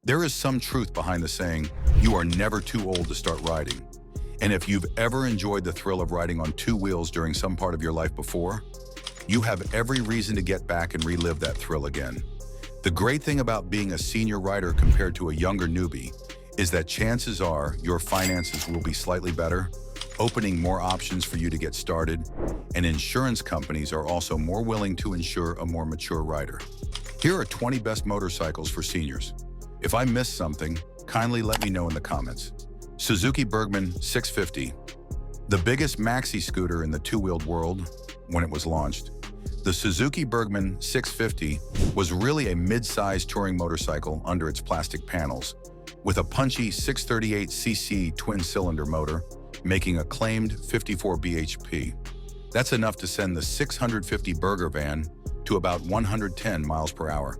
There is some truth behind the saying, you are never too old to start riding. And if you've ever enjoyed the thrill of riding on two wheels during some part of your life before, you have every reason to get back and relive that thrill again. The great thing about being a senior rider compared to a younger newbie is that chances are your finances will be slightly better, opening more options for you to get started, and insurance companies are also more willing to insure a more mature rider. Here are 20 best motorcycles for seniors. If I missed something, kindly let me know in the comments. Suzuki Burgman 650. The biggest maxi scooter in the two-wheeled world when it was launched. The Suzuki Burgman 650 was really a mid-sized touring motorcycle under its plastic panels, with a punchy 638cc twin-cylinder motor, making a claimed 54 bhp. That's enough to send the 650 Burger van to about 110 miles per hour.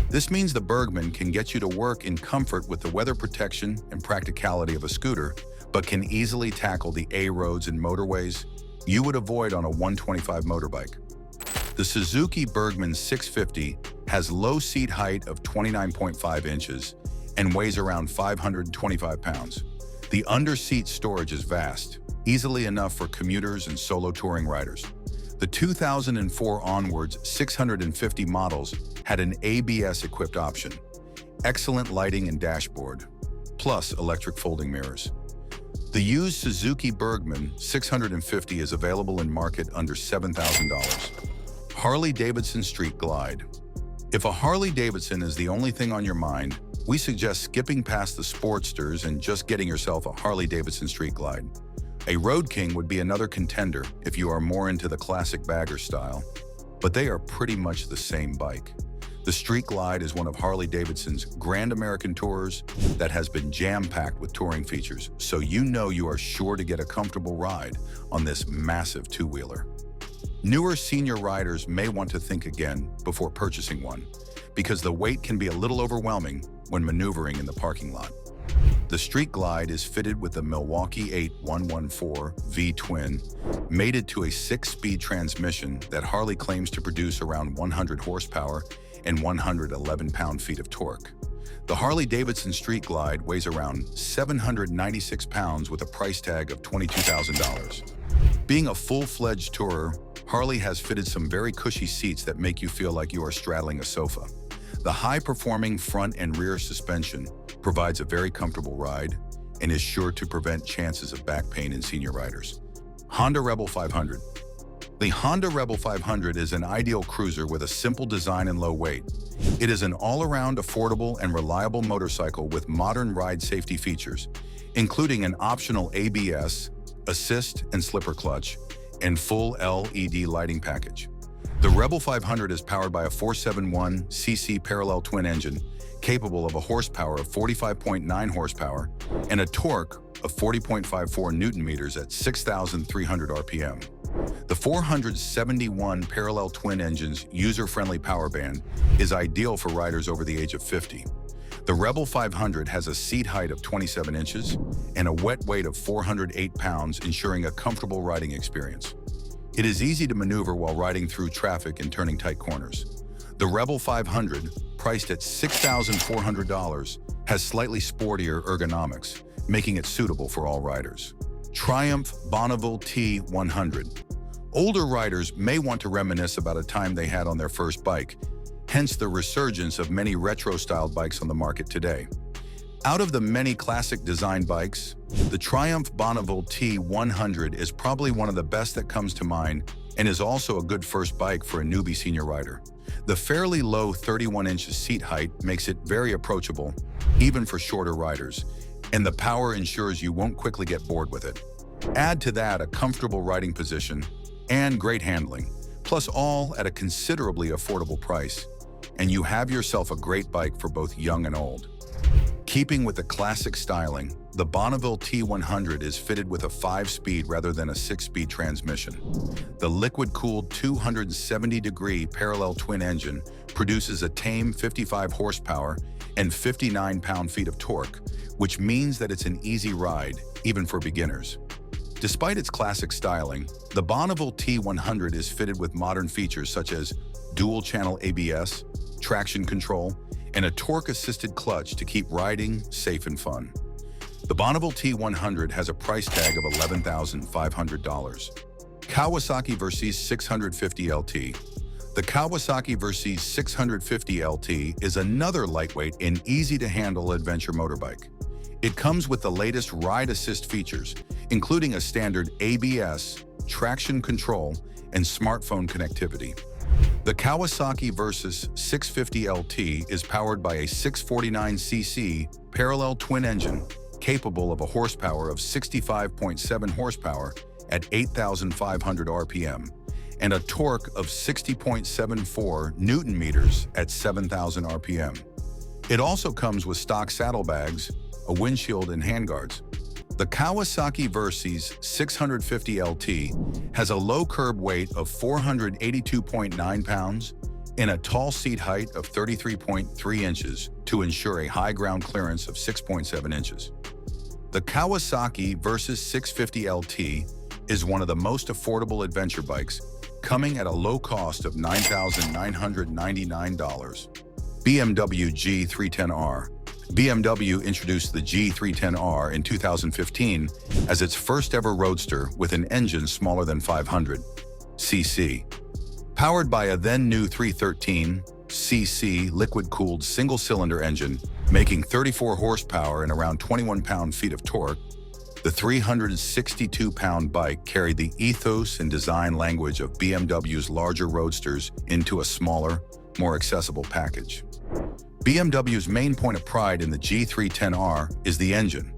This means the Burgman can get you to work in comfort with the weather protection and practicality of a scooter, but can easily tackle the A roads and motorways you would avoid on a 125 motorbike. The Suzuki Burgman 650 has low seat height of 29.5 inches and weighs around 525 pounds. The under-seat storage is vast, easily enough for commuters and solo touring riders. The 2004 onwards 650 models had an ABS-equipped option, excellent lighting and dashboard, plus electric folding mirrors. The used Suzuki Burgman 650 is available in market under $7,000. Harley-Davidson Street Glide. If a Harley-Davidson is the only thing on your mind, we suggest skipping past the Sportsters and just getting yourself a Harley-Davidson Street Glide. A Road King would be another contender if you are more into the classic bagger style, but they are pretty much the same bike. The Street Glide is one of Harley-Davidson's Grand American Tours that has been jam-packed with touring features, so you know you are sure to get a comfortable ride on this massive two-wheeler. Newer senior riders may want to think again before purchasing one, because the weight can be a little overwhelming when maneuvering in the parking lot. The Street Glide is fitted with the Milwaukee 8114 V-twin, mated to a 6-speed transmission that Harley claims to produce around 100 horsepower and 111 pound-feet of torque. The Harley-Davidson Street Glide weighs around 796 pounds with a price tag of $22,000. Being a full-fledged tourer, Harley has fitted some very cushy seats that make you feel like you are straddling a sofa. The high-performing front and rear suspension provides a very comfortable ride and is sure to prevent chances of back pain in senior riders. Honda Rebel 500. The Honda Rebel 500 is an ideal cruiser with a simple design and low weight. It is an all-around affordable and reliable motorcycle with modern ride safety features, including an optional ABS, assist and slipper clutch, and full LED lighting package. The Rebel 500 is powered by a 471cc parallel twin engine, capable of a horsepower of 45.9 horsepower and a torque of 40.54 Newton-meters at 6,300 RPM. The 471 parallel twin engine's user-friendly power band is ideal for riders over the age of 50. The Rebel 500 has a seat height of 27 inches and a wet weight of 408 pounds, ensuring a comfortable riding experience. It is easy to maneuver while riding through traffic and turning tight corners. The Rebel 500, priced at $6,400, has slightly sportier ergonomics, making it suitable for all riders. Triumph Bonneville T100. Older riders may want to reminisce about a time they had on their first bike, hence the resurgence of many retro-styled bikes on the market today. Out of the many classic design bikes, the Triumph Bonneville T100 is probably one of the best that comes to mind and is also a good first bike for a newbie senior rider. The fairly low 31-inch seat height makes it very approachable, even for shorter riders, and the power ensures you won't quickly get bored with it. Add to that a comfortable riding position and great handling, plus all at a considerably affordable price, and you have yourself a great bike for both young and old. Keeping with the classic styling, the Bonneville T100 is fitted with a 5-speed rather than a 6-speed transmission. The liquid-cooled 270-degree parallel twin engine produces a tame 55 horsepower and 59 pound-feet of torque, which means that it's an easy ride, even for beginners. Despite its classic styling, the Bonneville T100 is fitted with modern features such as dual-channel ABS, traction control, and a torque-assisted clutch to keep riding safe and fun. The Bonneville T100 has a price tag of $11,500. Kawasaki Versys 650 LT. The Kawasaki Versys 650 LT is another lightweight and easy-to-handle adventure motorbike. It comes with the latest ride assist features, including a standard ABS, traction control, and smartphone connectivity. The Kawasaki Versys 650 LT is powered by a 649cc parallel twin engine capable of a horsepower of 65.7 horsepower at 8,500 RPM and a torque of 60.74 Newton meters at 7,000 RPM. It also comes with stock saddlebags, a windshield, and handguards. The Kawasaki Versys 650 LT has a low curb weight of 482.9 pounds and a tall seat height of 33.3 inches to ensure a high ground clearance of 6.7 inches. The Kawasaki Versys 650 LT is one of the most affordable adventure bikes, coming at a low cost of $9,999. BMW G310R. BMW introduced the G310R in 2015 as its first ever roadster with an engine smaller than 500 cc. Powered by a then-new 313cc liquid-cooled single-cylinder engine, making 34 horsepower and around 21 pound-feet of torque, the 362-pound bike carried the ethos and design language of BMW's larger roadsters into a smaller, more accessible package. BMW's main point of pride in the G310R is the engine,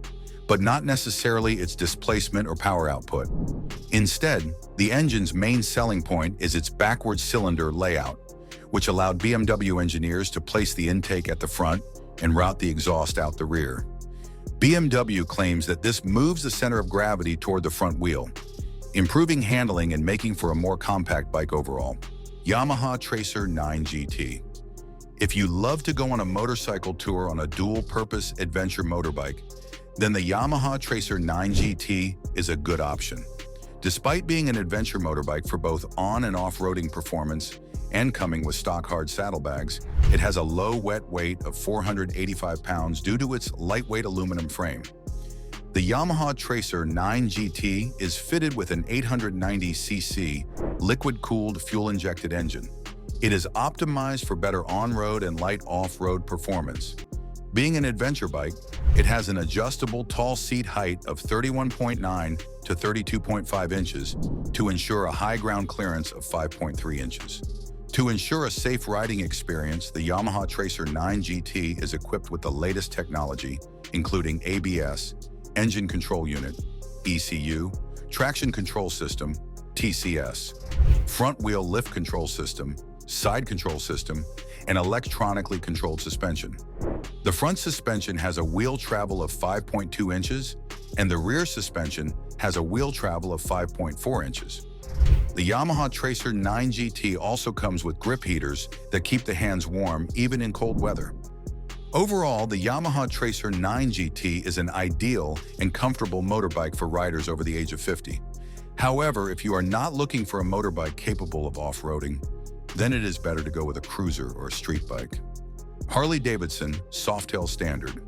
but not necessarily its displacement or power output. Instead, the engine's main selling point is its backward cylinder layout, which allowed BMW engineers to place the intake at the front and route the exhaust out the rear. BMW claims that this moves the center of gravity toward the front wheel, improving handling and making for a more compact bike overall. Yamaha Tracer 9 GT. If you love to go on a motorcycle tour on a dual-purpose adventure motorbike, then the Yamaha Tracer 9 GT is a good option. Despite being an adventure motorbike for both on- and off-roading performance and coming with stock hard saddlebags, it has a low wet weight of 485 pounds due to its lightweight aluminum frame. The Yamaha Tracer 9 GT is fitted with an 890cc liquid-cooled fuel-injected engine. It is optimized for better on-road and light off-road performance. Being an adventure bike, it has an adjustable tall seat height of 31.9 to 32.5 inches to ensure a high ground clearance of 5.3 inches. To ensure a safe riding experience, the Yamaha Tracer 9 GT is equipped with the latest technology, including ABS, engine control unit, ECU, traction control system, TCS, front wheel lift control system, side control system, and electronically controlled suspension. The front suspension has a wheel travel of 5.2 inches, and the rear suspension has a wheel travel of 5.4 inches. The Yamaha Tracer 9 GT also comes with grip heaters that keep the hands warm even in cold weather. Overall, the Yamaha Tracer 9 GT is an ideal and comfortable motorbike for riders over the age of 50. However, if you are not looking for a motorbike capable of off-roading, then it is better to go with a cruiser or a street bike. Harley-Davidson Softail Standard.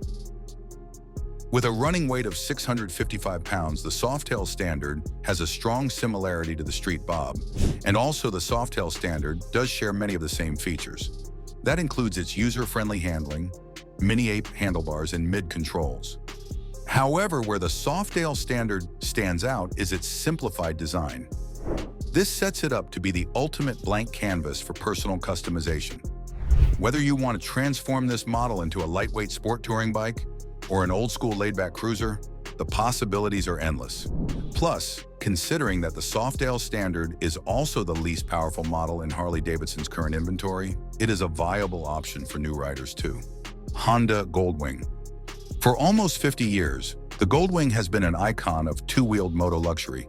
With a running weight of 655 pounds, the Softail Standard has a strong similarity to the Street Bob, and also the Softail Standard does share many of the same features. That includes its user-friendly handling, mini-ape handlebars, and mid-controls. However, where the Softail Standard stands out is its simplified design. This sets it up to be the ultimate blank canvas for personal customization. Whether you want to transform this model into a lightweight sport touring bike or an old-school laid-back cruiser, the possibilities are endless. Plus, considering that the Softail Standard is also the least powerful model in Harley-Davidson's current inventory, it is a viable option for new riders too. Honda Goldwing. For almost 50 years, the Goldwing has been an icon of two-wheeled moto luxury.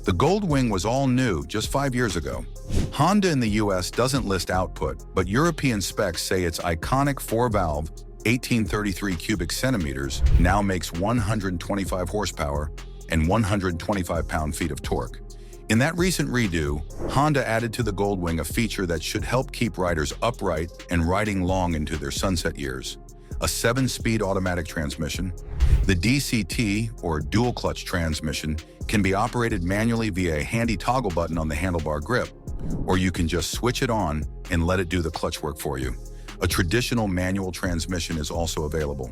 The Goldwing was all new just 5 years ago. Honda in the US doesn't list output, but European specs say its iconic 4-valve, 1833 cubic centimeters now makes 125 horsepower and 125 pound-feet of torque. In that recent redo, Honda added to the Goldwing a feature that should help keep riders upright and riding long into their sunset years: a 7-speed automatic transmission. The DCT, or dual clutch transmission, can be operated manually via a handy toggle button on the handlebar grip, or you can just switch it on and let it do the clutch work for you. A traditional manual transmission is also available.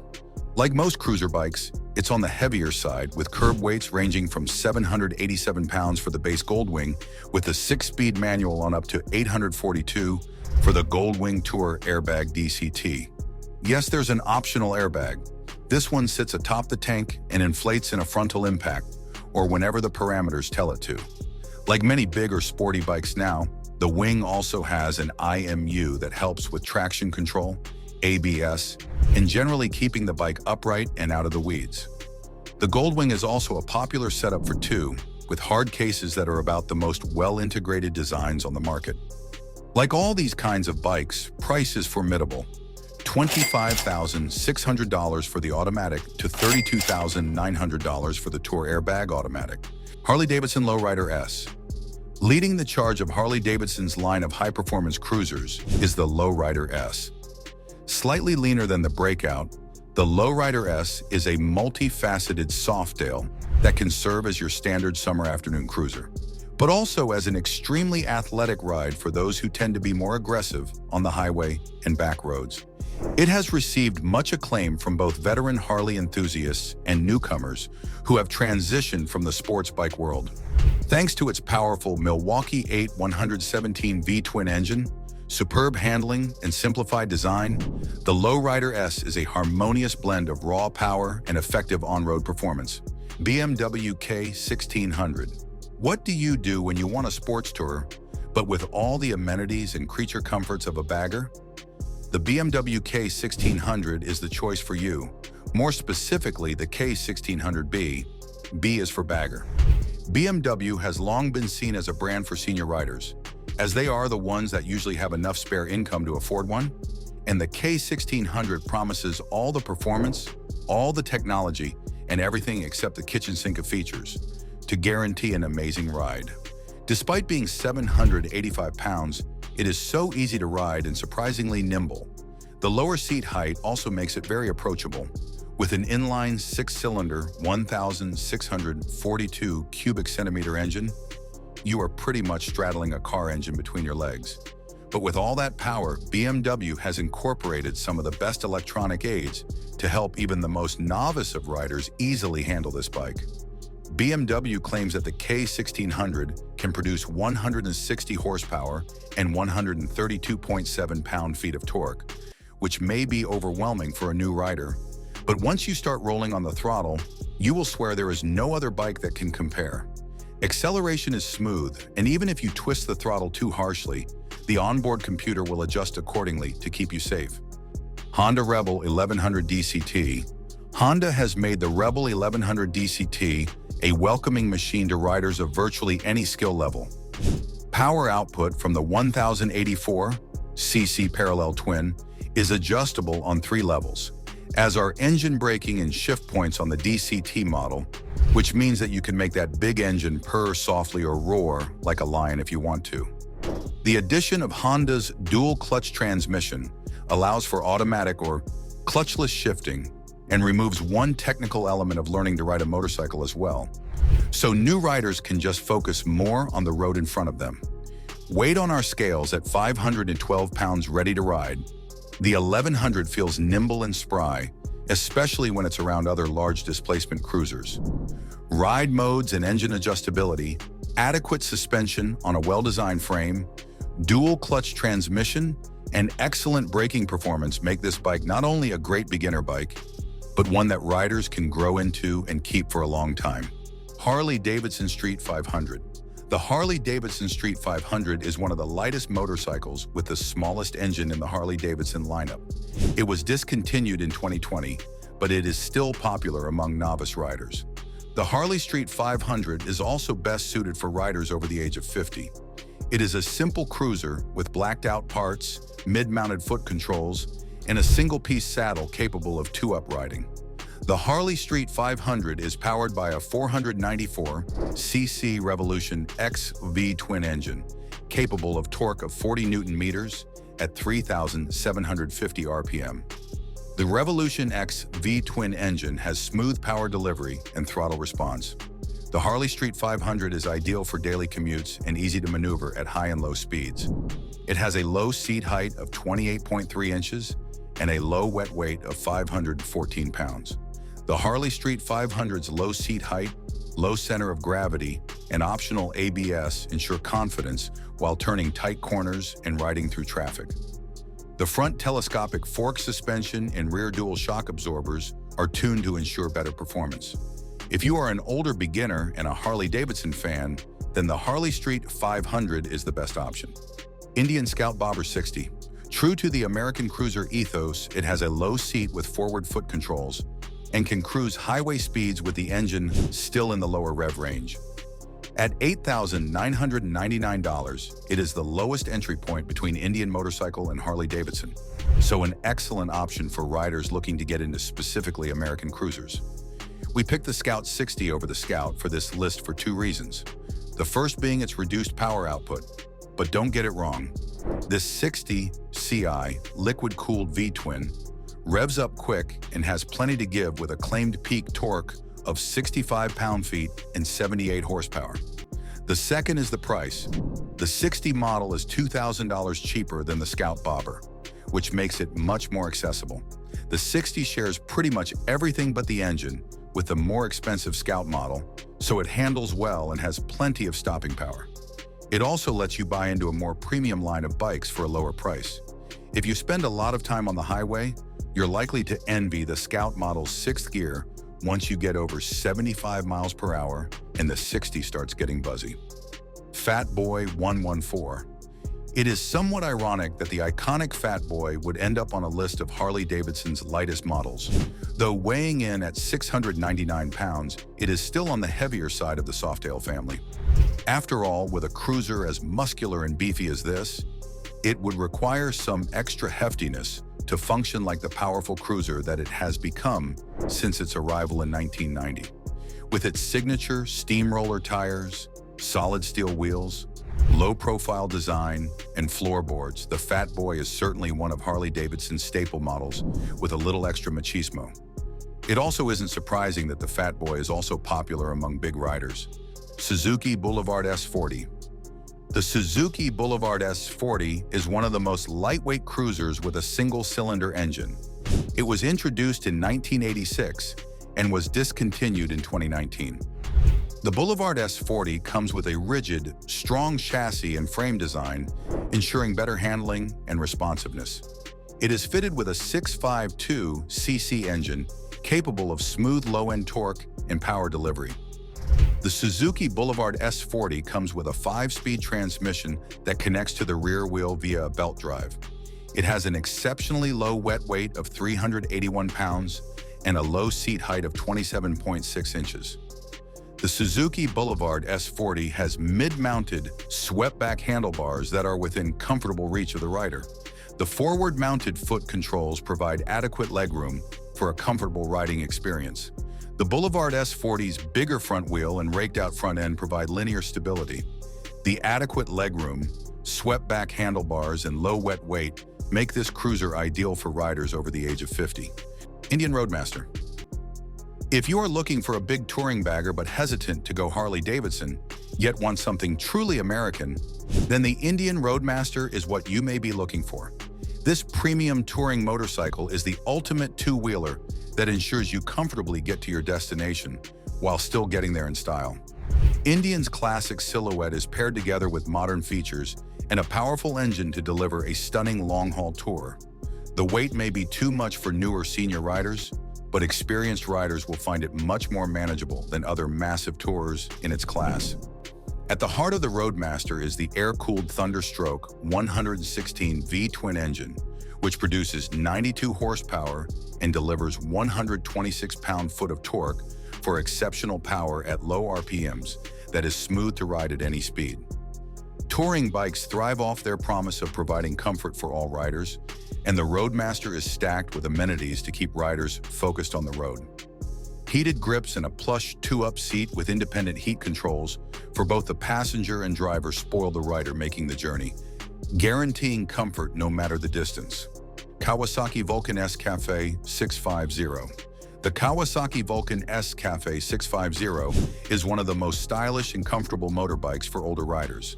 Like most cruiser bikes, it's on the heavier side, with curb weights ranging from 787 pounds for the base Goldwing, with a 6-speed manual on up to 842 for the Goldwing Tour Airbag DCT. Yes, there's an optional airbag. This one sits atop the tank and inflates in a frontal impact, or whenever the parameters tell it to. Like many big or sporty bikes now, the Wing also has an IMU that helps with traction control, ABS, and generally keeping the bike upright and out of the weeds. The Goldwing is also a popular setup for two, with hard cases that are about the most well-integrated designs on the market. Like all these kinds of bikes, price is formidable. $25,600 for the automatic to $32,900 for the Tour Airbag automatic. Harley-Davidson Low Rider S. Leading the charge of Harley-Davidson's line of high-performance cruisers is the Low Rider S. Slightly leaner than the Breakout, the Low Rider S is a multifaceted Softail that can serve as your standard summer afternoon cruiser, but also as an extremely athletic ride for those who tend to be more aggressive on the highway and back roads. It has received much acclaim from both veteran Harley enthusiasts and newcomers who have transitioned from the sports bike world. Thanks to its powerful Milwaukee 8 117 V-twin engine, superb handling, and simplified design, the Low Rider S is a harmonious blend of raw power and effective on-road performance. BMW K1600. What do you do when you want a sports tour, but with all the amenities and creature comforts of a bagger? The BMW K1600 is the choice for you. More specifically, the K1600B. B is for bagger. BMW has long been seen as a brand for senior riders, as they are the ones that usually have enough spare income to afford one, and the K1600 promises all the performance, all the technology, and everything except the kitchen sink of features to guarantee an amazing ride. Despite being 785 pounds, it is so easy to ride and surprisingly nimble. The lower seat height also makes it very approachable. With an inline 6-cylinder 1,642 cubic centimeter engine, you are pretty much straddling a car engine between your legs. But with all that power, BMW has incorporated some of the best electronic aids to help even the most novice of riders easily handle this bike. BMW claims that the K1600 can produce 160 horsepower and 132.7 pound-feet of torque, which may be overwhelming for a new rider. But once you start rolling on the throttle, you will swear there is no other bike that can compare. Acceleration is smooth, and even if you twist the throttle too harshly, the onboard computer will adjust accordingly to keep you safe. Honda Rebel 1100 DCT. Honda has made the Rebel 1100 DCT a welcoming machine to riders of virtually any skill level. Power output from the 1084 cc parallel twin is adjustable on 3 levels, as are engine braking and shift points on the DCT model, which means that you can make that big engine purr softly or roar like a lion if you want to. The addition of Honda's dual clutch transmission allows for automatic or clutchless shifting and removes one technical element of learning to ride a motorcycle as well. So new riders can just focus more on the road in front of them. Weighed on our scales at 512 pounds ready to ride, the 1100 feels nimble and spry, especially when it's around other large displacement cruisers. Ride modes and engine adjustability, adequate suspension on a well-designed frame, dual clutch transmission, and excellent braking performance make this bike not only a great beginner bike, but one that riders can grow into and keep for a long time. Harley-Davidson Street 500. The Harley-Davidson Street 500 is one of the lightest motorcycles with the smallest engine in the Harley-Davidson lineup. It was discontinued in 2020, but it is still popular among novice riders. The Harley Street 500 is also best suited for riders over the age of 50. It is a simple cruiser with blacked-out parts, mid-mounted foot controls, and a single-piece saddle capable of 2-up riding. The Harley Street 500 is powered by a 494cc Revolution X V twin engine, capable of torque of 40 Newton meters at 3,750 RPM. The Revolution X V twin engine has smooth power delivery and throttle response. The Harley Street 500 is ideal for daily commutes and easy to maneuver at high and low speeds. It has a low seat height of 28.3 inches and a low wet weight of 514 pounds. The Harley Street 500's low seat height, low center of gravity, and optional ABS ensure confidence while turning tight corners and riding through traffic. The front telescopic fork suspension and rear dual shock absorbers are tuned to ensure better performance. If you are an older beginner and a Harley-Davidson fan, then the Harley Street 500 is the best option. Indian Scout Bobber 60. True to the American cruiser ethos, it has a low seat with forward foot controls and can cruise highway speeds with the engine still in the lower rev range. At $8,999, it is the lowest entry point between Indian Motorcycle and Harley-Davidson, so an excellent option for riders looking to get into specifically American cruisers. We picked the Scout 60 over the Scout for this list for two reasons. The first being its reduced power output, but don't get it wrong. This 60 CI liquid-cooled V-twin revs up quick and has plenty to give with a claimed peak torque of 65 pound-feet and 78 horsepower. The second is the price. The 60 model is $2,000 cheaper than the Scout Bobber, which makes it much more accessible. The 60 shares pretty much everything but the engine with the more expensive Scout model, so it handles well and has plenty of stopping power. It also lets you buy into a more premium line of bikes for a lower price. If you spend a lot of time on the highway, you're likely to envy the Scout model's 6th gear once you get over 75 miles per hour and the 60 starts getting buzzy. Fat Boy 114. It is somewhat ironic that the iconic Fat Boy would end up on a list of Harley-Davidson's lightest models. Though weighing in at 699 pounds, it is still on the heavier side of the Softail family. After all, with a cruiser as muscular and beefy as this, it would require some extra heftiness to function like the powerful cruiser that it has become since its arrival in 1990. With its signature steamroller tires, solid steel wheels, low-profile design, and floorboards, the Fat Boy is certainly one of Harley-Davidson's staple models with a little extra machismo. It also isn't surprising that the Fat Boy is also popular among big riders. Suzuki Boulevard S40. The Suzuki Boulevard S40 is one of the most lightweight cruisers with a single-cylinder engine. It was introduced in 1986 and was discontinued in 2019. The Boulevard S40 comes with a rigid, strong chassis and frame design, ensuring better handling and responsiveness. It is fitted with a 652cc engine capable of smooth low-end torque and power delivery. The Suzuki Boulevard S40 comes with a 5-speed transmission that connects to the rear wheel via a belt drive. It has an exceptionally low wet weight of 381 pounds and a low seat height of 27.6 inches. The Suzuki Boulevard S40 has mid-mounted, swept-back handlebars that are within comfortable reach of the rider. The forward-mounted foot controls provide adequate legroom for a comfortable riding experience. The Boulevard S40's bigger front wheel and raked-out front end provide linear stability. The adequate legroom, swept-back handlebars, and low wet weight make this cruiser ideal for riders over the age of 50. Indian Roadmaster. If you are looking for a big touring bagger but hesitant to go Harley-Davidson, yet want something truly American, then the Indian Roadmaster is what you may be looking for. This premium touring motorcycle is the ultimate two-wheeler that ensures you comfortably get to your destination while still getting there in style. Indian's classic silhouette is paired together with modern features and a powerful engine to deliver a stunning long-haul tour. The weight may be too much for newer senior riders, but experienced riders will find it much more manageable than other massive tours in its class. At the heart of the Roadmaster is the air-cooled Thunderstroke 116 V-twin engine, which produces 92 horsepower and delivers 126 pound-foot of torque for exceptional power at low RPMs that is smooth to ride at any speed. Touring bikes thrive off their promise of providing comfort for all riders, and the Roadmaster is stacked with amenities to keep riders focused on the road. Heated grips and a plush 2-up seat with independent heat controls for both the passenger and driver spoil the rider making the journey, guaranteeing comfort no matter the distance. Kawasaki Vulcan S Cafe 650. The Kawasaki Vulcan S Cafe 650 is one of the most stylish and comfortable motorbikes for older riders.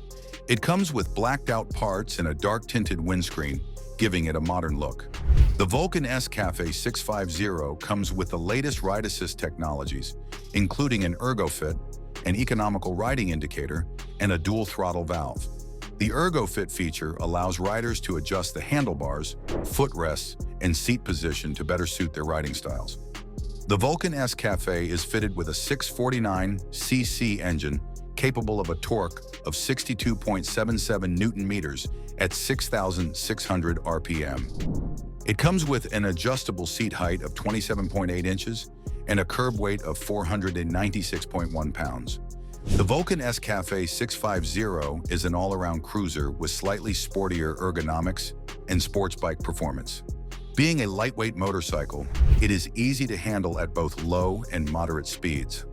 It comes with blacked-out parts and a dark-tinted windscreen, giving it a modern look. The Vulcan S Cafe 650 comes with the latest ride assist technologies, including an ErgoFit, an economical riding indicator, and a dual throttle valve. The ErgoFit feature allows riders to adjust the handlebars, footrests, and seat position to better suit their riding styles. The Vulcan S Cafe is fitted with a 649cc engine capable of a torque of 62.77 Newton-meters at 6,600 RPM. It comes with an adjustable seat height of 27.8 inches and a curb weight of 496.1 pounds. The Vulcan S Cafe 650 is an all-around cruiser with slightly sportier ergonomics and sports bike performance. Being a lightweight motorcycle, it is easy to handle at both low and moderate speeds.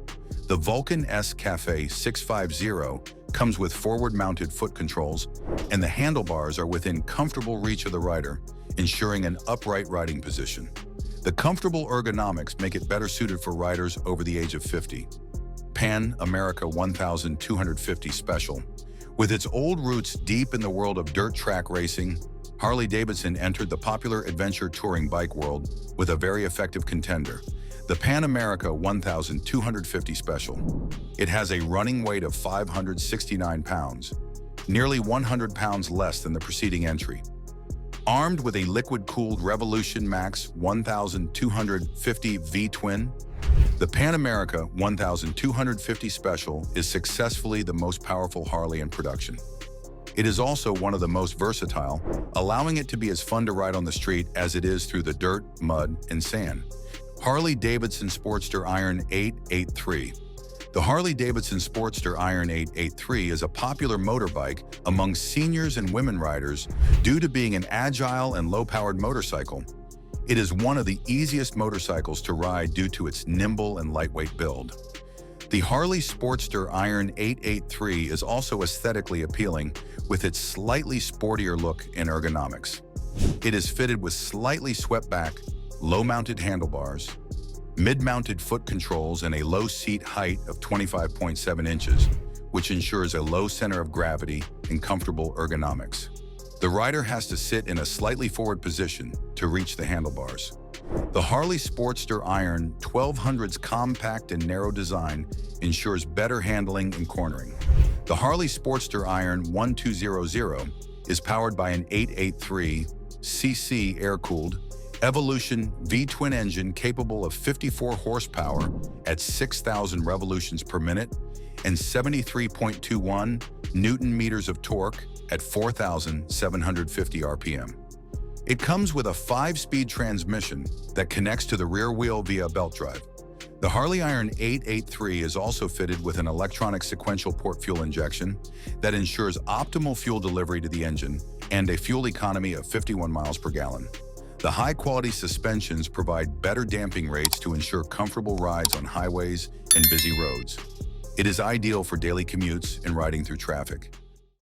The Vulcan S Cafe 650 comes with forward-mounted foot controls, and the handlebars are within comfortable reach of the rider, ensuring an upright riding position. The comfortable ergonomics make it better suited for riders over the age of 50. Pan America 1250 Special. With its old roots deep in the world of dirt track racing, Harley-Davidson entered the popular adventure touring bike world with a very effective contender, the Pan America 1250 Special. It has a running weight of 569 pounds, nearly 100 pounds less than the preceding entry. Armed with a liquid-cooled Revolution Max 1250 V-twin, the Pan America 1250 Special is successfully the most powerful Harley in production. It is also one of the most versatile, allowing it to be as fun to ride on the street as it is through the dirt, mud, and sand. Harley-Davidson Sportster Iron 883. The Harley-Davidson Sportster Iron 883 is a popular motorbike among seniors and women riders due to being an agile and low-powered motorcycle. It is one of the easiest motorcycles to ride due to its nimble and lightweight build. The Harley Sportster Iron 883 is also aesthetically appealing with its slightly sportier look and ergonomics. It is fitted with slightly swept-back, low-mounted handlebars, mid-mounted foot controls, and a low seat height of 25.7 inches, which ensures a low center of gravity and comfortable ergonomics. The rider has to sit in a slightly forward position to reach the handlebars. The Harley Sportster Iron 1200's compact and narrow design ensures better handling and cornering. The Harley Sportster Iron 1200 is powered by an 883cc air-cooled Evolution V-twin engine capable of 54 horsepower at 6,000 revolutions per minute and 73.21 Newton-meters of torque at 4,750 RPM. It comes with a 5-speed transmission that connects to the rear wheel via belt drive. The Harley Iron 883 is also fitted with an electronic sequential port fuel injection that ensures optimal fuel delivery to the engine and a fuel economy of 51 miles per gallon. The high-quality suspensions provide better damping rates to ensure comfortable rides on highways and busy roads. It is ideal for daily commutes and riding through traffic.